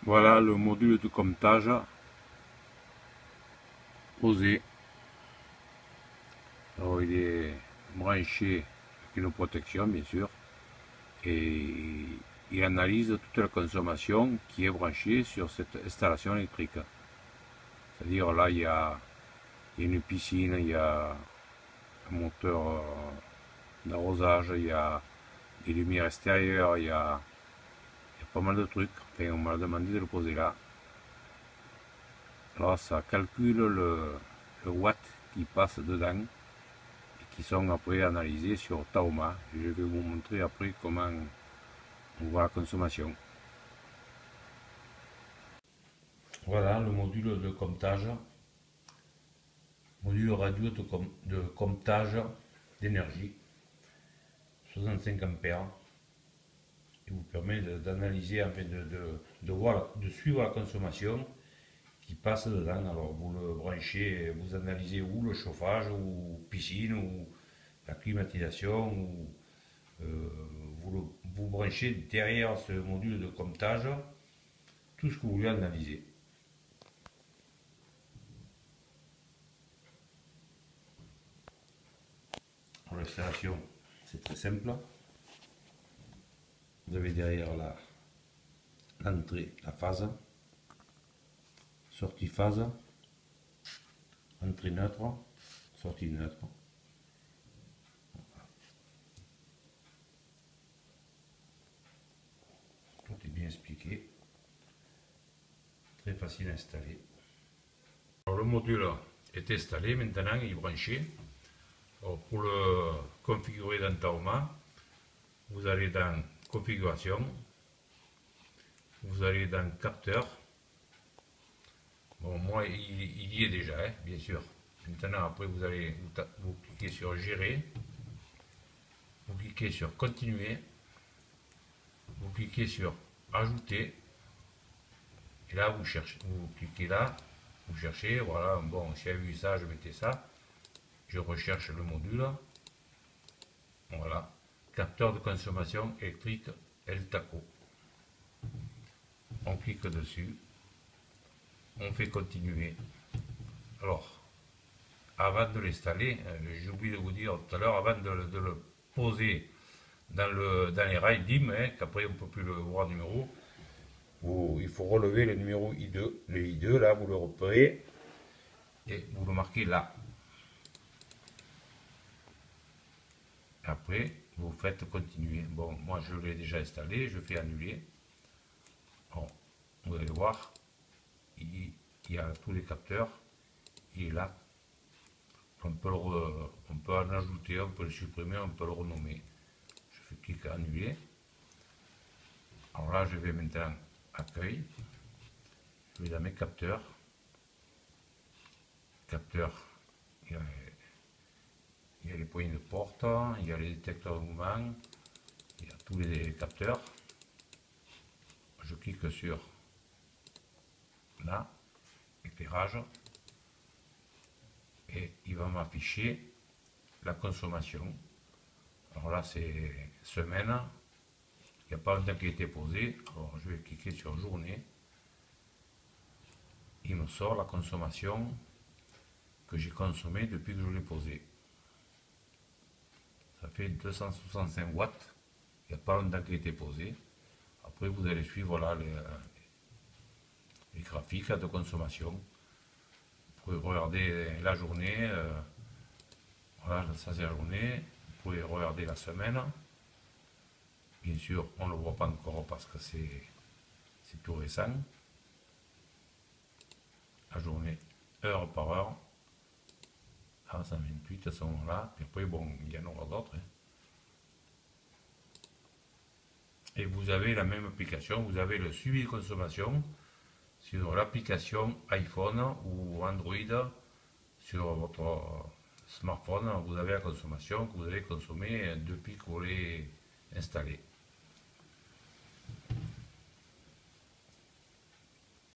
Voilà le module de comptage posé. Alors il est branché avec une protection bien sûr et il analyse toute la consommation qui est branchée sur cette installation électrique. C'est-à-dire là il y a une piscine, il y a un moteur d'arrosage, il y a des lumières extérieures, il y a pas mal de trucs. Enfin, on m'a demandé de le poser là. Alors ça calcule le watt qui passe dedans et qui sont après analysés sur Taoma. Je vais vous montrer après comment on voit la consommation. Voilà le module de comptage, module radio de comptage d'énergie, 65 ampères. Il vous permet d'analyser, enfin de suivre la consommation qui passe dedans. Alors vous le branchez, vous analysez où le chauffage, ou piscine, ou la climatisation, ou vous branchez derrière ce module de comptage tout ce que vous voulez analyser. L'installation, c'est très simple. Vous avez derrière l'entrée, la phase, sortie phase, entrée neutre, sortie neutre. Tout est bien expliqué, très facile à installer. Alors, le module est installé, maintenant il est branché. Alors, pour le configurer dans Taoma, vous allez dans configuration, vous allez dans capteur. Bon, moi il y est déjà, hein, bien sûr. Maintenant, après, vous cliquez sur gérer, vous cliquez sur continuer, vous cliquez sur ajouter, et là vous cherchez, vous cliquez là, vous cherchez, voilà, bon, si j'avais vu ça, je mettais ça, je recherche le module, voilà, capteur de consommation électrique Eltaco. On clique dessus, on fait continuer. Alors, avant de l'installer, j'ai oublié de vous dire tout à l'heure, avant de le poser dans les rails DIM, hein, qu'après on ne peut plus le voir numéro, il faut relever le numéro I2. Le I2, là, vous le repérez et vous le marquez là. Après, vous faites continuer. Bon, moi je l'ai déjà installé, je fais annuler. Bon, vous allez voir, il y a tous les capteurs, il est là. On peut en ajouter, on peut le supprimer, on peut le renommer. Je fais clic à annuler. Alors là, je vais maintenant accueil. Je vais dans mes capteurs. Capteurs, il y a les poignées de porte, il y a les détecteurs de mouvement, il y a tous les capteurs. Je clique sur là, éclairage, et il va m'afficher la consommation. Alors là, c'est semaine, il n'y a pas longtemps qu'il a été posé. Alors je vais cliquer sur journée. Il me sort la consommation que j'ai consommée depuis que je l'ai posé. Ça fait 265 watts. Il n'y a pas longtemps qu'il a été posé. Après, vous allez suivre là les graphiques de consommation. Vous pouvez regarder la journée. Voilà, ça c'est la journée. Vous pouvez regarder la semaine. Bien sûr, on ne le voit pas encore parce que c'est tout récent. La journée, heure par heure. Ah, 128 à ce moment-là. Puis après, bon, il y en aura d'autres. Hein. Et vous avez la même application. Vous avez le suivi de consommation sur l'application iPhone ou Android. Sur votre smartphone, vous avez la consommation que vous avez consommée depuis que vous l'avez installé.